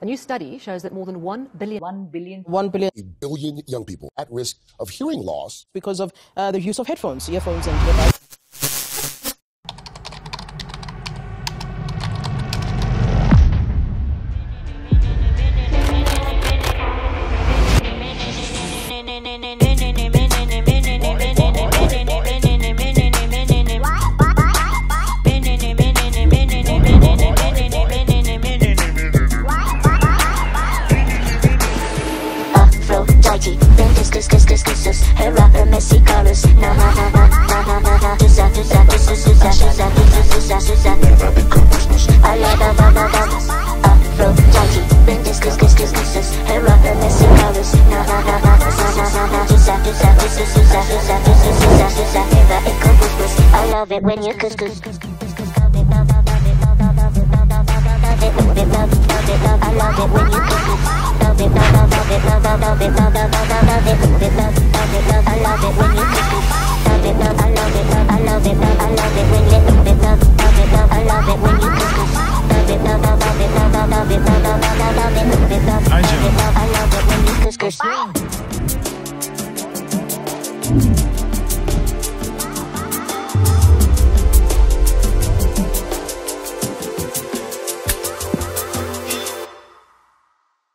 A new study shows that more than 1 billion young people at risk of hearing loss because of the use of headphones, earphones, and earbuds. I love it when you couscous. I love it when you couscous.